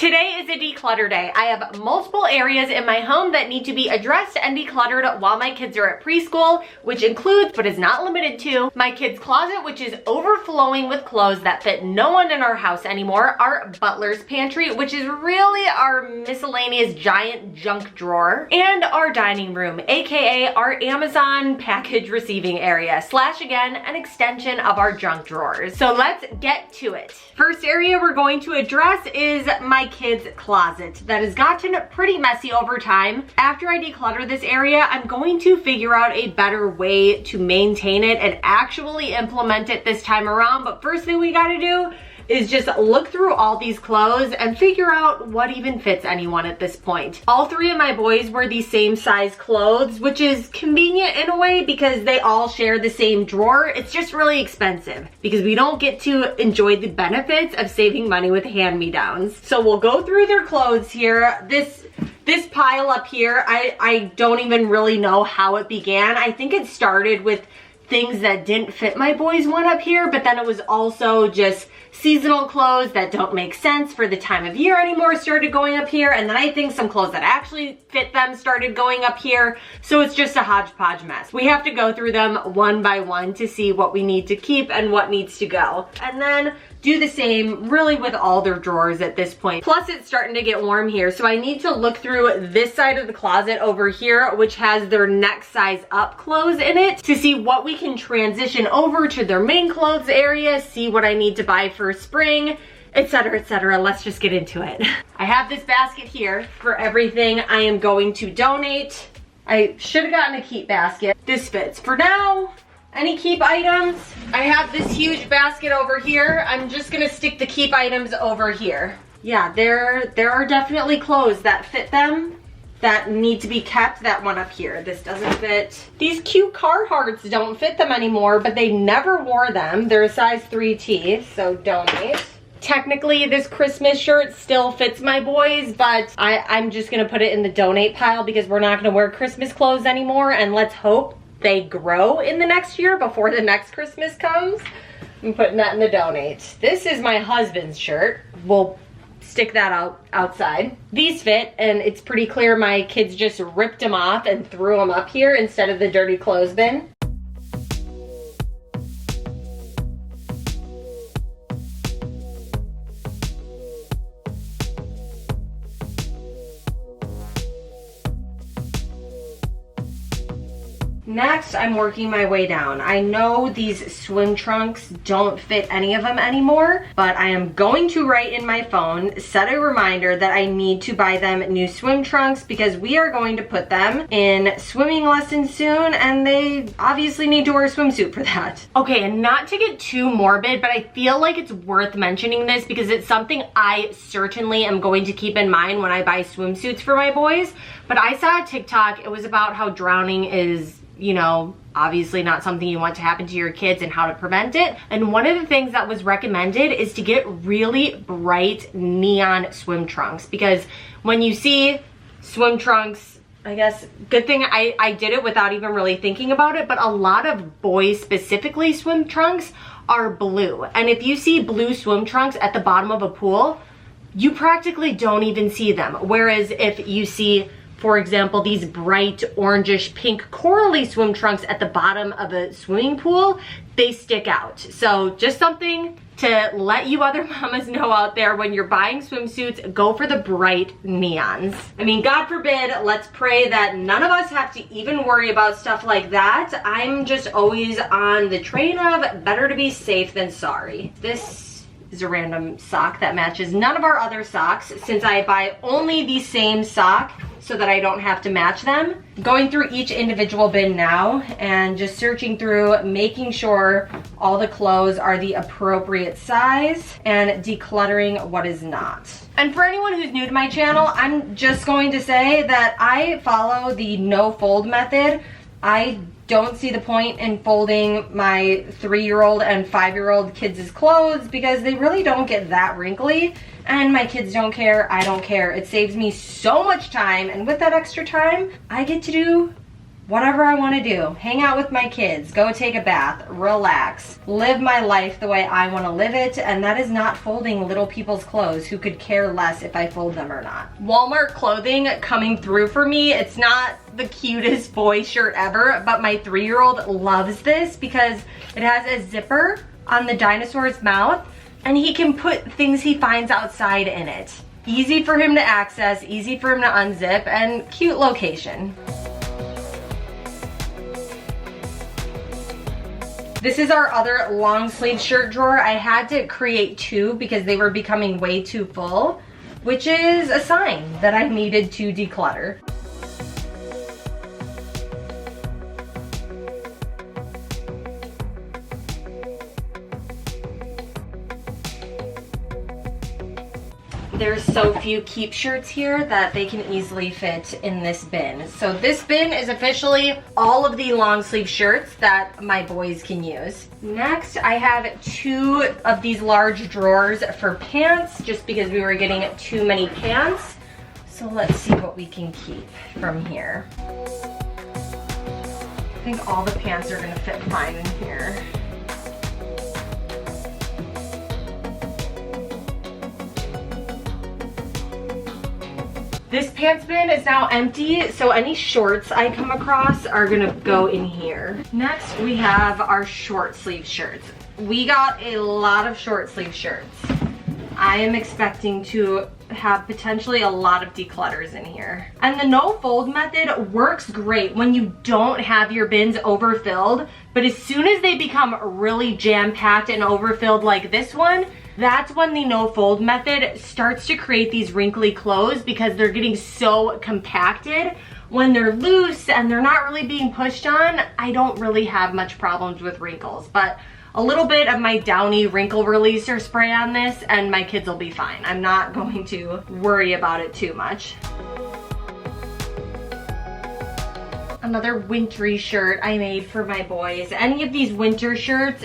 Today is a declutter day. I have multiple areas in my home that need to be addressed and decluttered while my kids are at preschool, which includes, but is not limited to, my kids' closet, which is overflowing with clothes that fit no one in our house anymore, our Butler's pantry, which is really our miscellaneous giant junk drawer, and our dining room, aka our Amazon package receiving area, / again, an extension of our junk drawers. So let's get to it. First area we're going to address is my kids' closet that has gotten pretty messy over time. After I declutter this area, I'm going to figure out a better way to maintain it and actually implement it this time around. But first thing we gotta do is just look through all these clothes and figure out what even fits anyone at this point. All three of my boys wear the same size clothes, which is convenient in a way because they all share the same drawer. It's just really expensive because we don't get to enjoy the benefits of saving money with hand-me-downs. So we'll go through their clothes here. This pile up here, I don't even really know how it began. I think it started with things that didn't fit my boys one up here, but then it was also just seasonal clothes that don't make sense for the time of year anymore started going up here, and then I think some clothes that actually fit them started going up here. So it's just a hodgepodge mess. We have to go through them one by one to see what we need to keep and what needs to go, and then do the same really with all their drawers at this point. Plus it's starting to get warm here, so I need to look through this side of the closet over here, which has their next size up clothes in it, to see what we can transition over to their main clothes area, see what I need to buy for spring, etc, etc. Let's just get into it. I have this basket here for everything I am going to donate. I should have gotten a keep basket. This fits for now. Any keep items? I have this huge basket over here. I'm just gonna stick the keep items over here. Yeah, there are definitely clothes that fit them that need to be kept. That one up here, this doesn't fit. These cute Carhartts don't fit them anymore, but they never wore them. They're a size 3T, so donate. Technically, this Christmas shirt still fits my boys, but I'm just gonna put it in the donate pile because we're not gonna wear Christmas clothes anymore, and let's hope they grow in the next year before the next Christmas comes. I'm putting that in the donate. This is my husband's shirt. We'll stick that outside. These fit, and it's pretty clear my kids just ripped them off and threw them up here instead of the dirty clothes bin. Next, I'm working my way down. I know these swim trunks don't fit any of them anymore, but I am going to write in my phone, set a reminder that I need to buy them new swim trunks because we are going to put them in swimming lessons soon, and they obviously need to wear a swimsuit for that. Okay, and not to get too morbid, but I feel like it's worth mentioning this because it's something I certainly am going to keep in mind when I buy swimsuits for my boys. But I saw a TikTok, it was about how drowning is, you know, obviously not something you want to happen to your kids and how to prevent it. And one of the things that was recommended is to get really bright neon swim trunks, because when you see swim trunks, I guess, good thing I did it without even really thinking about it, but a lot of boys specifically swim trunks are blue. And if you see blue swim trunks at the bottom of a pool, you practically don't even see them. Whereas if you see, for example, these bright orangish pink corally swim trunks at the bottom of a swimming pool, they stick out. So just something to let you other mamas know out there, when you're buying swimsuits, go for the bright neons. I mean, God forbid, let's pray that none of us have to even worry about stuff like that. I'm just always on the train of better to be safe than sorry. This is a random sock that matches none of our other socks, since I buy only the same sock so that I don't have to match them. Going through each individual bin now and just searching through, making sure all the clothes are the appropriate size and decluttering what is not. And for anyone who's new to my channel, I'm just going to say that I follow the no fold method. I don't see the point in folding my 3-year-old and 5-year-old kids' clothes because they really don't get that wrinkly, and my kids don't care, I don't care. It saves me so much time, and with that extra time, I get to do whatever I want to do. Hang out with my kids, go take a bath, relax, live my life the way I want to live it, and that is not folding little people's clothes who could care less if I fold them or not. Walmart clothing coming through for me. It's not the cutest boy shirt ever, but my 3-year-old loves this because it has a zipper on the dinosaur's mouth and he can put things he finds outside in it. Easy for him to access, easy for him to unzip, and cute location. This is our other long sleeve shirt drawer. I had to create 2 because they were becoming way too full, which is a sign that I needed to declutter. There's so few keep shirts here that they can easily fit in this bin. So this bin is officially all of the long sleeve shirts that my boys can use. Next, I have 2 of these large drawers for pants, just because we were getting too many pants. So let's see what we can keep from here. I think all the pants are gonna fit fine in here. This pants bin is now empty, so any shorts I come across are gonna go in here. Next, we have our short sleeve shirts. We got a lot of short sleeve shirts. I am expecting to have potentially a lot of declutters in here. And the no fold method works great when you don't have your bins overfilled, but as soon as they become really jam-packed and overfilled like this one, that's when the no fold method starts to create these wrinkly clothes because they're getting so compacted. When they're loose and they're not really being pushed on, I don't really have much problems with wrinkles, but a little bit of my Downy wrinkle releaser spray on this and my kids will be fine. I'm not going to worry about it too much. Another wintry shirt I made for my boys. Any of these winter shirts,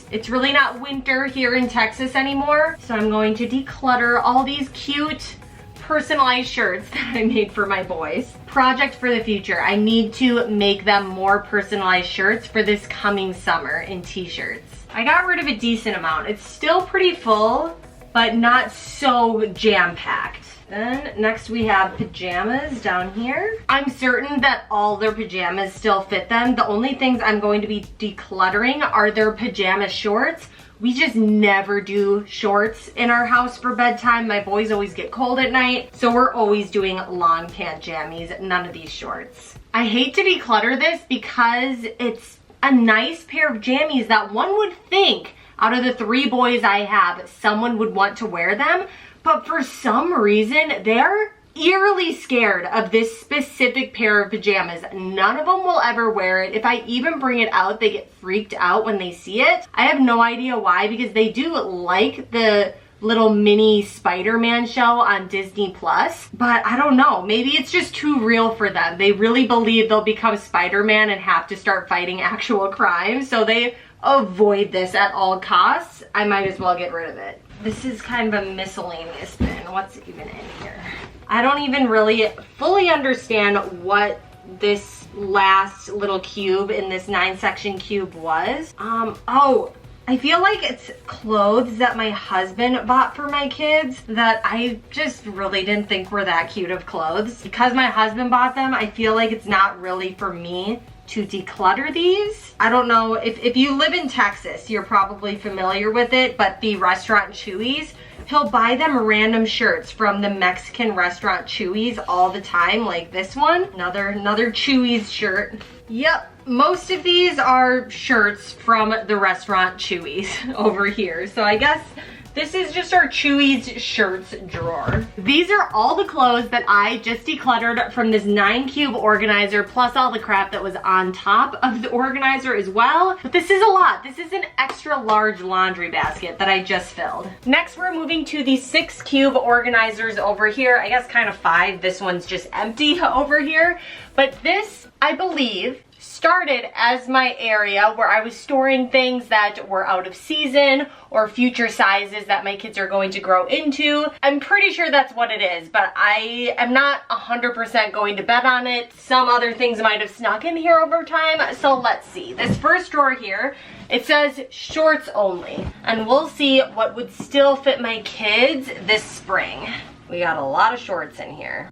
it's really not winter here in Texas anymore. So I'm going to declutter all these cute personalized shirts that I made for my boys. Project for the future. I need to make them more personalized shirts for this coming summer in t-shirts. I got rid of a decent amount. It's still pretty full, but not so jam-packed. Then next we have pajamas down here. I'm certain that all their pajamas still fit them. The only things I'm going to be decluttering are their pajama shorts. We just never do shorts in our house for bedtime. My boys always get cold at night, so we're always doing long pant jammies, none of these shorts. I hate to declutter this because it's a nice pair of jammies that one would think out of the 3 boys I have, someone would want to wear them. But for some reason, they're eerily scared of this specific pair of pajamas. None of them will ever wear it. If I even bring it out, they get freaked out when they see it. I have no idea why, because they do like the little mini Spider-Man show on Disney Plus, but I don't know, maybe it's just too real for them. They really believe they'll become Spider-Man and have to start fighting actual crime, so they avoid this at all costs. I might as well get rid of it. This is kind of a miscellaneous bin. What's even in here? I don't even really fully understand what this last little cube in this 9-section cube was. Oh, I feel like it's clothes that my husband bought for my kids that I just really didn't think were that cute of clothes. Because my husband bought them, I feel like it's not really for me to declutter these. I don't know, if you live in Texas, you're probably familiar with it, but the restaurant Chewy's, he'll buy them random shirts from the Mexican restaurant Chewy's all the time, like this one. Another Chewy's shirt. Yep, most of these are shirts from the restaurant Chewy's over here. So I guess this is just our Chewy's shirts drawer. These are all the clothes that I just decluttered from this 9-cube organizer, plus all the crap that was on top of the organizer as well. But this is a lot. This is an extra large laundry basket that I just filled. Next, we're moving to the 6-cube organizers over here. I guess kind of 5. This one's just empty over here. But this, I believe, started as my area where I was storing things that were out of season or future sizes that my kids are going to grow into. I'm pretty sure that's what it is, but I am not 100% going to bet on it. Some other things might have snuck in here over time, so let's see. This first drawer here, it says shorts only, and we'll see what would still fit my kids this spring. We got a lot of shorts in here.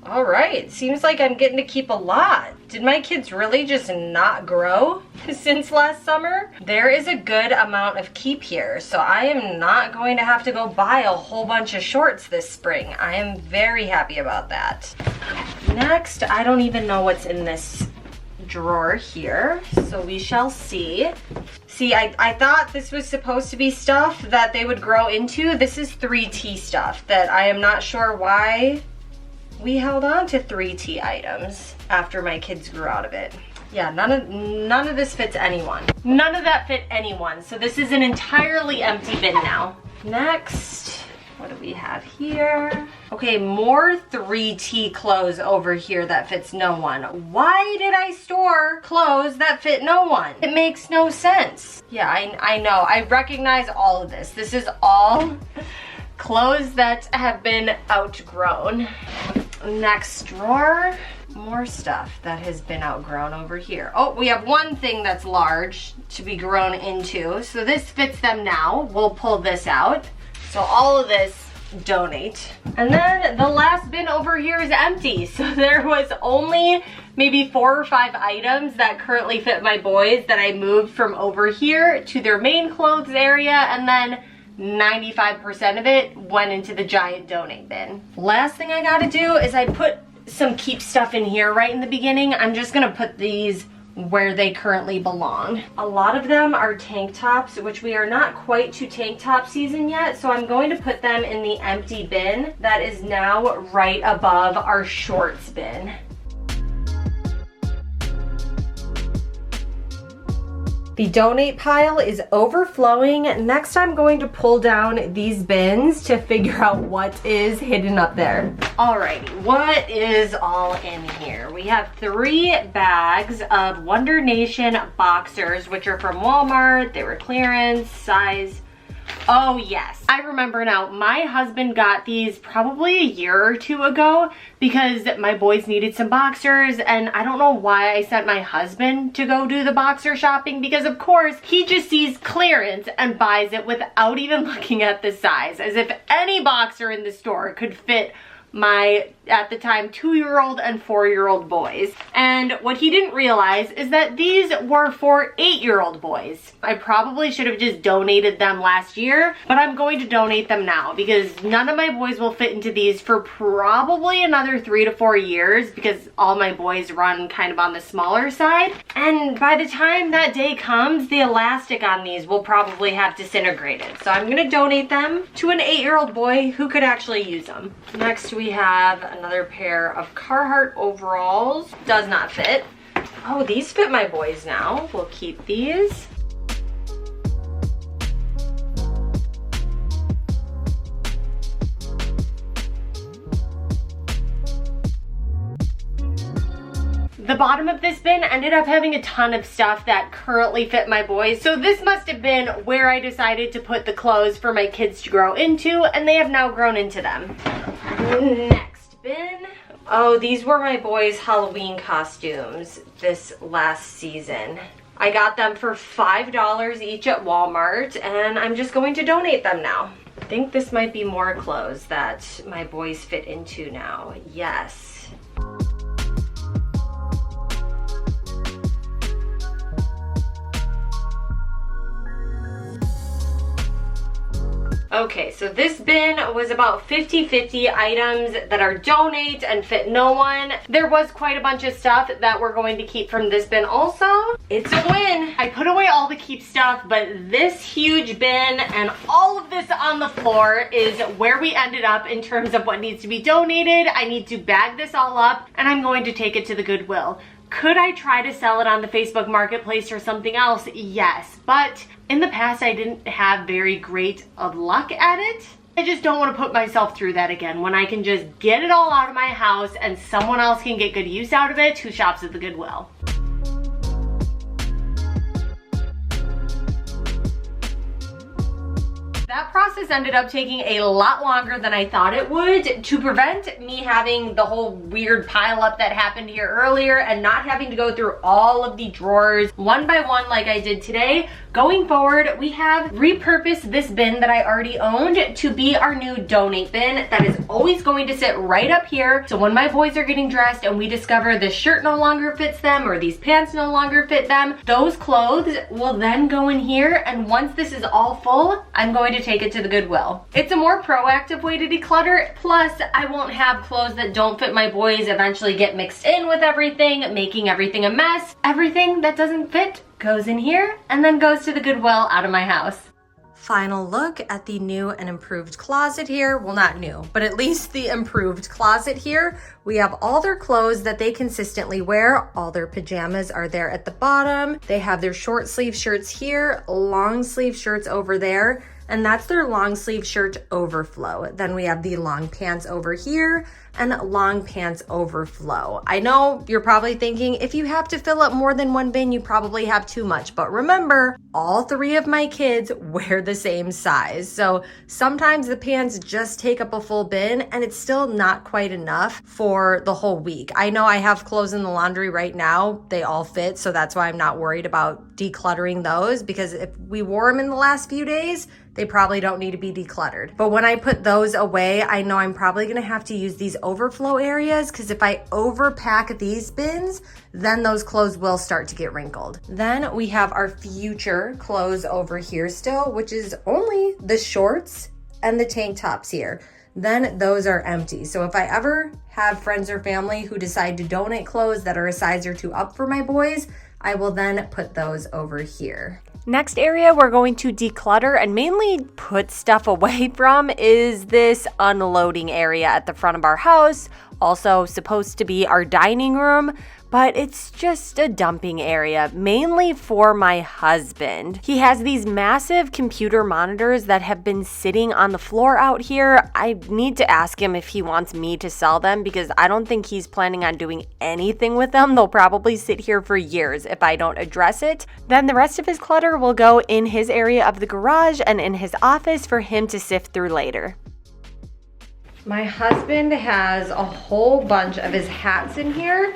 All right, seems like I'm getting to keep a lot. Did my kids really just not grow since last summer? There is a good amount of keep here, so I am not going to have to go buy a whole bunch of shorts this spring. I am very happy about that. Next, I don't even know what's in this drawer here, so we shall see. See, I thought this was supposed to be stuff that they would grow into. This is 3T stuff that I am not sure why we held on to 3T items after my kids grew out of it. Yeah, none of this fits anyone. None of that fit anyone. So this is an entirely empty bin now. Next, what do we have here? Okay, more 3T clothes over here that fits no one. Why did I store clothes that fit no one? It makes no sense. Yeah, I know. I recognize all of this. This is all clothes that have been outgrown. Next drawer, more stuff that has been outgrown over here. Oh, we have one thing that's large to be grown into, so this fits them now. We'll pull this out. So all of this, donate. And then the last bin over here is empty. So there was only maybe 4 or 5 items that currently fit my boys that I moved from over here to their main clothes area, and then 95% of it went into the giant donate bin. Last thing I gotta do is I put some keep stuff in here right in the beginning. I'm just gonna put these where they currently belong. A lot of them are tank tops, which we are not quite to tank top season yet, so I'm going to put them in the empty bin that is now right above our shorts bin. The donate pile is overflowing. Next, I'm going to pull down these bins to figure out what is hidden up there. Alrighty, what is all in here? We have 3 bags of Wonder Nation boxers, which are from Walmart. They were clearance, size. Oh yes, I remember now. My husband got these probably a year or 2 ago because my boys needed some boxers, and I don't know why I sent my husband to go do the boxer shopping, because of course he just sees clearance and buys it without even looking at the size, as if any boxer in the store could fit my, at the time, 2-year-old and 4-year-old boys. And what he didn't realize is that these were for 8-year-old boys. I probably should have just donated them last year, but I'm going to donate them now because none of my boys will fit into these for probably another 3 to 4 years, because all my boys run kind of on the smaller side. And by the time that day comes, the elastic on these will probably have disintegrated. So I'm gonna donate them to an 8-year-old boy who could actually use them. Next, we have another pair of Carhartt overalls. Does not fit. Oh, these fit my boys now. We'll keep these. The bottom of this bin ended up having a ton of stuff that currently fit my boys, so this must have been where I decided to put the clothes for my kids to grow into, and they have now grown into them. Next bin. Oh, these were my boys' Halloween costumes this last season. I got them for $5 each at Walmart, and I'm just going to donate them now. I think this might be more clothes that my boys fit into now. Yes. Okay, so this bin was about 50-50 items that are donate and fit no one. There was quite a bunch of stuff that we're going to keep from this bin also. It's a win. I put away all the keep stuff, but this huge bin and all of this on the floor is where we ended up in terms of what needs to be donated. I need to bag this all up, and I'm going to take it to the Goodwill. Could I try to sell it on the Facebook Marketplace or something else? Yes, but in the past I didn't have very great of luck at it. I just don't want to put myself through that again when I can just get it all out of my house and someone else can get good use out of it who shops at the Goodwill. That process ended up taking a lot longer than I thought it would. To prevent me having the whole weird pile up that happened here earlier and not having to go through all of the drawers one by one like I did today, going forward, we have repurposed this bin that I already owned to be our new donate bin that is always going to sit right up here. So when my boys are getting dressed and we discover this shirt no longer fits them or these pants no longer fit them, those clothes will then go in here, and once this is all full, I'm going to take it to the Goodwill. It's a more proactive way to declutter, plus I won't have clothes that don't fit my boys eventually get mixed in with everything, making everything a mess. Everything that doesn't fit goes in here and then goes to the Goodwill out of my house. Final look at the new and improved closet here. Well, not new, but at least the improved closet here. We have all their clothes that they consistently wear. All their pajamas are there at the bottom. They have their short sleeve shirts here, long sleeve shirts over there, and that's their long sleeve shirt overflow. Then we have the long pants over here and long pants overflow. I know you're probably thinking if you have to fill up more than one bin, you probably have too much. But remember, all three of my kids wear the same size. So sometimes the pants just take up a full bin and it's still not quite enough for the whole week. I know I have clothes in the laundry right now. They all fit. So that's why I'm not worried about decluttering those, because if we wore them in the last few days, they probably don't need to be decluttered. But when I put those away, I know I'm probably gonna have to use these overflow areas, because if I overpack these bins, then those clothes will start to get wrinkled. Then we have our future clothes over here still, which is only the shorts and the tank tops here. Then those are empty. So if I ever have friends or family who decide to donate clothes that are a size or two up for my boys, I will then put those over here. Next area we're going to declutter and mainly put stuff away from is this unloading area at the front of our house, also supposed to be our dining room, but it's just a dumping area, mainly for my husband. He has these massive computer monitors that have been sitting on the floor out here. I need to ask him if he wants me to sell them, because I don't think he's planning on doing anything with them. They'll probably sit here for years if I don't address it. Then the rest of his clutter will go in his area of the garage and in his office for him to sift through later. My husband has a whole bunch of his hats in here.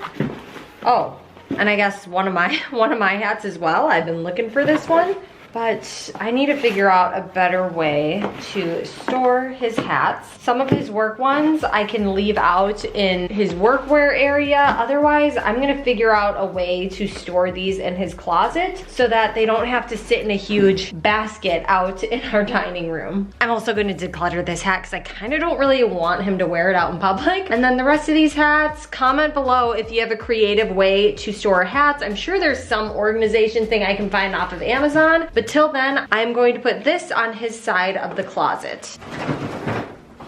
Oh, and I guess one of my hats as well. I've been looking for this one, but I need to figure out a better way to store his hats. Some of his work ones I can leave out in his workwear area. Otherwise, I'm gonna figure out a way to store these in his closet so that they don't have to sit in a huge basket out in our dining room. I'm also gonna declutter this hat because I kind of don't really want him to wear it out in public. And then the rest of these hats, comment below if you have a creative way to store hats. I'm sure there's some organization thing I can find off of Amazon. But till then, I'm going to put this on his side of the closet.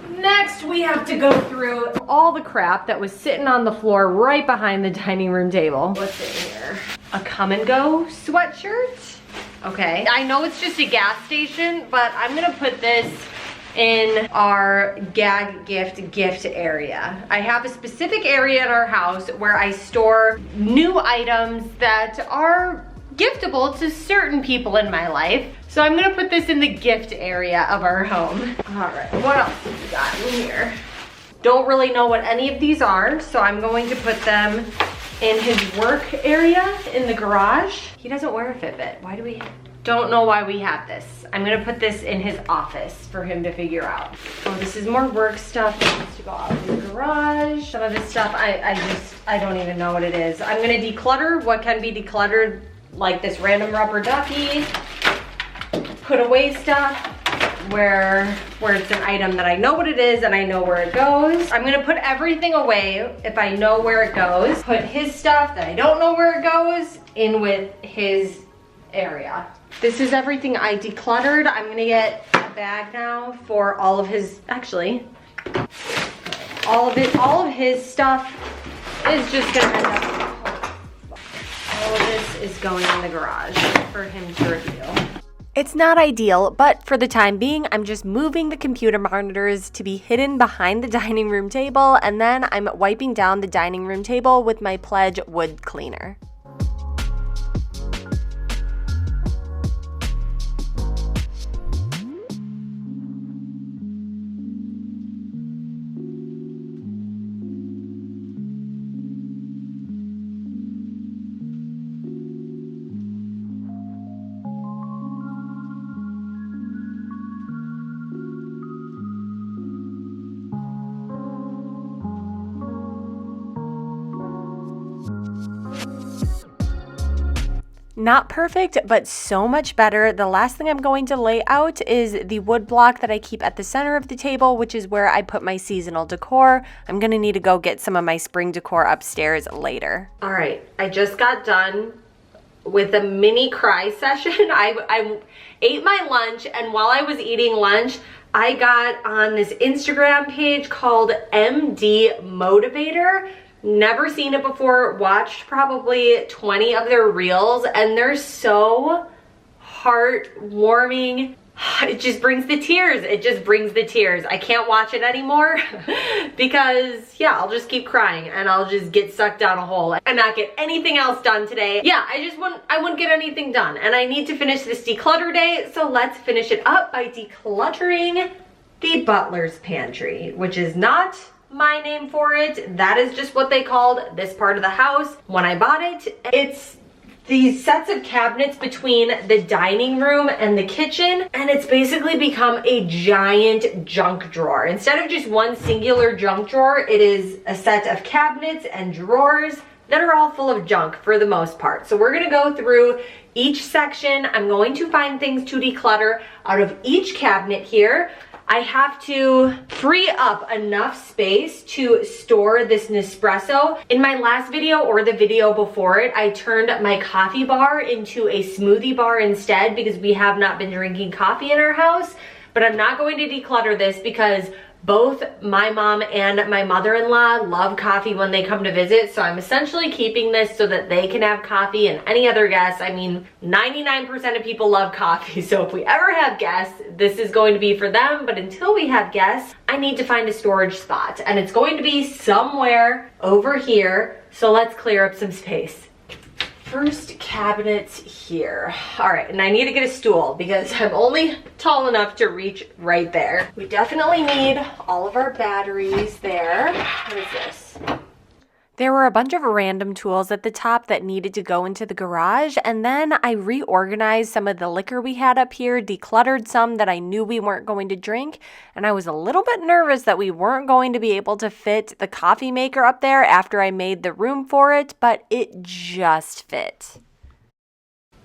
Next, we have to go through all the crap that was sitting on the floor right behind the dining room table. What's in here? A Come and Go sweatshirt. Okay, I know it's just a gas station, but I'm gonna put this in our gag gift area. I have a specific area in our house where I store new items that are giftable to certain people in my life. So I'm gonna put this in the gift area of our home. All right, what else have we got in here? Don't really know what any of these are, so I'm going to put them in his work area in the garage. He doesn't wear a Fitbit. Don't know why we have this. I'm gonna put this in his office for him to figure out. Oh, this is more work stuff that needs to go out in the garage. Some of this stuff, I don't even know what it is. I'm gonna declutter what can be decluttered, like this random rubber ducky, put away stuff where it's an item that I know what it is and I know where it goes. I'm gonna put everything away if I know where it goes. Put his stuff that I don't know where it goes in with his area. This is everything I decluttered. I'm gonna get a bag now for all of his, actually, all of his stuff is just gonna end up, all of this is going in the garage for him to review. It's not ideal, but for the time being, I'm just moving the computer monitors to be hidden behind the dining room table, and then I'm wiping down the dining room table with my Pledge wood cleaner. Not perfect, but so much better. The last thing I'm going to lay out is the wood block that I keep at the center of the table, which is where I put my seasonal decor. I'm gonna need to go get some of my spring decor upstairs later. All right, I just got done with a mini cry session. I ate my lunch, and while I was eating lunch, I got on this Instagram page called MD Motivator. Never seen it before, watched probably 20 of their reels, and they're so heartwarming. It just brings the tears. It just brings the tears. I can't watch it anymore because, yeah, I'll just keep crying and I'll just get sucked down a hole and not get anything else done today. Yeah, I wouldn't get anything done, and I need to finish this declutter day, so let's finish it up by decluttering the Butler's pantry, which is not my name for it. That is just what they called this part of the house when I bought it. It's these sets of cabinets between the dining room and the kitchen, and it's basically become a giant junk drawer. Instead of just one singular junk drawer, it is a set of cabinets and drawers that are all full of junk for the most part. So we're gonna go through each section. I'm going to find things to declutter out of each cabinet here. I have to free up enough space to store this Nespresso. In my last video or the video before it, I turned my coffee bar into a smoothie bar instead because we have not been drinking coffee in our house. But I'm not going to declutter this because both my mom and my mother-in-law love coffee when they come to visit, so I'm essentially keeping this so that they can have coffee, and any other guests. I mean, 99% of people love coffee, so if we ever have guests, this is going to be for them. But until we have guests, I need to find a storage spot, and it's going to be somewhere over here, so let's clear up some space. First cabinets here. All right, and I need to get a stool because I'm only tall enough to reach right there. We definitely need all of our batteries there. What is this? There were a bunch of random tools at the top that needed to go into the garage, and then I reorganized some of the liquor we had up here, decluttered some that I knew we weren't going to drink, and I was a little bit nervous that we weren't going to be able to fit the coffee maker up there after I made the room for it, but it just fit.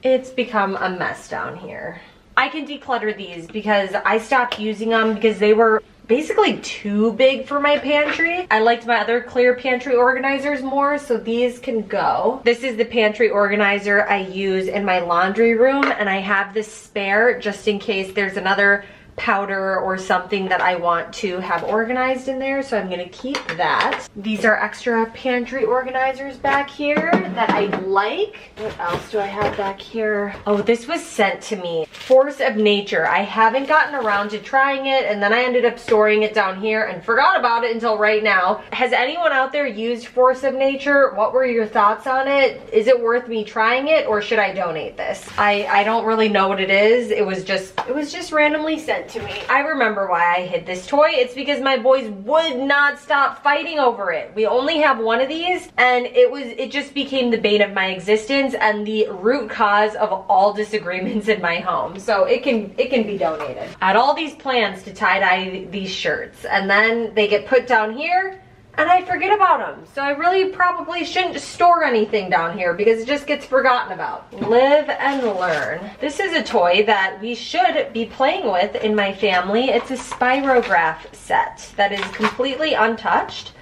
It's become a mess down here. I can declutter these because I stopped using them because they were basically too big for my pantry. I liked my other clear pantry organizers more, so these can go. This is the pantry organizer I use in my laundry room, and I have this spare just in case there's another powder or something that I want to have organized in there, so I'm gonna keep that. These are extra pantry organizers back here that I like. What else do I have back here? Oh, this was sent to me. Force of Nature. I haven't gotten around to trying it, and then I ended up storing it down here and forgot about it until right now. Has anyone out there used Force of Nature? What were your thoughts on it? Is it worth me trying it, or should I donate this? I don't really know what it is. It was just randomly sent to me. I remember why I hid this toy. It's because my boys would not stop fighting over it. We only have one of these, and it just became the bane of my existence and the root cause of all disagreements in my home. So it can be donated. I had all these plans to tie-dye these shirts, and then they get put down here and I forget about them. So I really probably shouldn't store anything down here because it just gets forgotten about. Live and learn. This is a toy that we should be playing with in my family. It's a spirograph set that is completely untouched.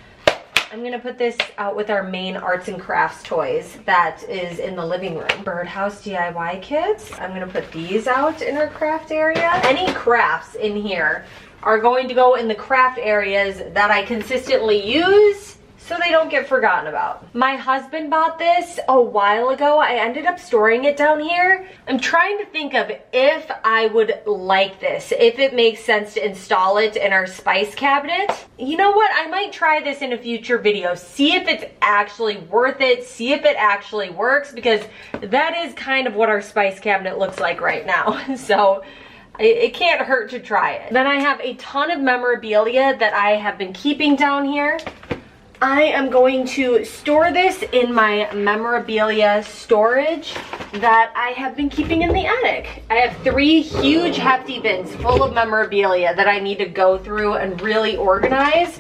I'm gonna put this out with our main arts and crafts toys that is in the living room. Birdhouse DIY kits. I'm gonna put these out in our craft area. Any crafts in here are going to go in the craft areas that I consistently use, so they don't get forgotten about. My husband bought this a while ago. I ended up storing it down here. I'm trying to think of if I would like this, if it makes sense to install it in our spice cabinet. You know what? I might try this in a future video, see if it's actually worth it, see if it actually works, because that is kind of what our spice cabinet looks like right now. So it can't hurt to try it. Then I have a ton of memorabilia that I have been keeping down here. I am going to store this in my memorabilia storage that I have been keeping in the attic. I have 3 huge hefty bins full of memorabilia that I need to go through and really organize.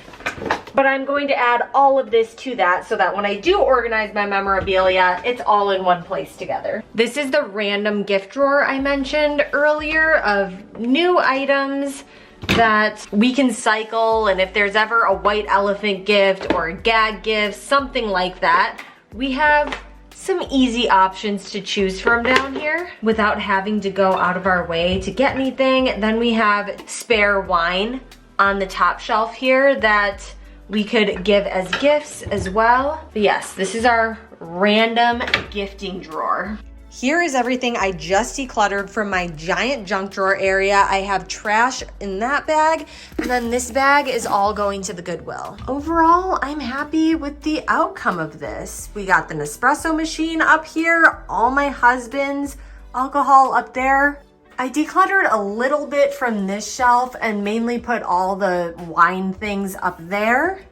But I'm going to add all of this to that so that when I do organize my memorabilia, it's all in one place together. This is the random gift drawer I mentioned earlier of new items that we can cycle, and if there's ever a white elephant gift or a gag gift, something like that, we have some easy options to choose from down here without having to go out of our way to get anything. Then we have spare wine on the top shelf here that we could give as gifts as well. But yes, this is our random gifting drawer. Here is everything I just decluttered from my giant junk drawer area. I have trash in that bag, and then this bag is all going to the Goodwill. Overall, I'm happy with the outcome of this. We got the Nespresso machine up here, all my husband's alcohol up there. I decluttered a little bit from this shelf and mainly put all the wine things up there.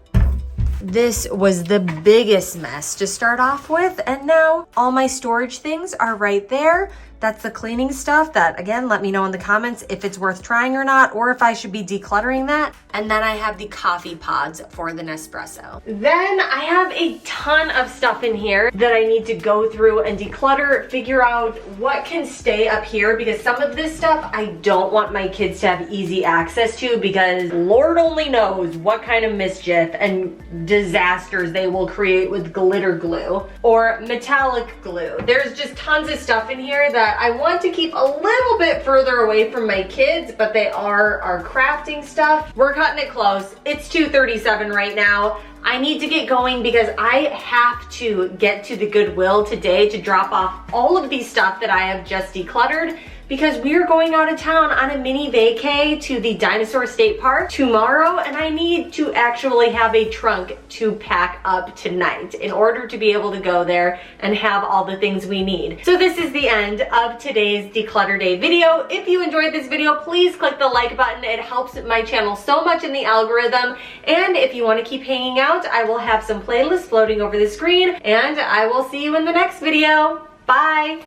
This was the biggest mess to start off with, and now all my storage things are right there. That's the cleaning stuff that, again, let me know in the comments if it's worth trying or not, or if I should be decluttering that. And then I have the coffee pods for the Nespresso. Then I have a ton of stuff in here that I need to go through and declutter, figure out what can stay up here, because some of this stuff I don't want my kids to have easy access to, because Lord only knows what kind of mischief and disasters they will create with glitter glue or metallic glue. There's just tons of stuff in here that I want to keep a little bit further away from my kids, but they are our crafting stuff. We're cutting it close. It's 2:37 right now. I need to get going because I have to get to the Goodwill today to drop off all of these stuff that I have just decluttered, because we are going out of town on a mini vacay to the Dinosaur State Park tomorrow, and I need to actually have a trunk to pack up tonight in order to be able to go there and have all the things we need. So this is the end of today's Declutter Day video. If you enjoyed this video, please click the like button. It helps my channel so much in the algorithm. And if you want to keep hanging out, I will have some playlists floating over the screen, and I will see you in the next video. Bye!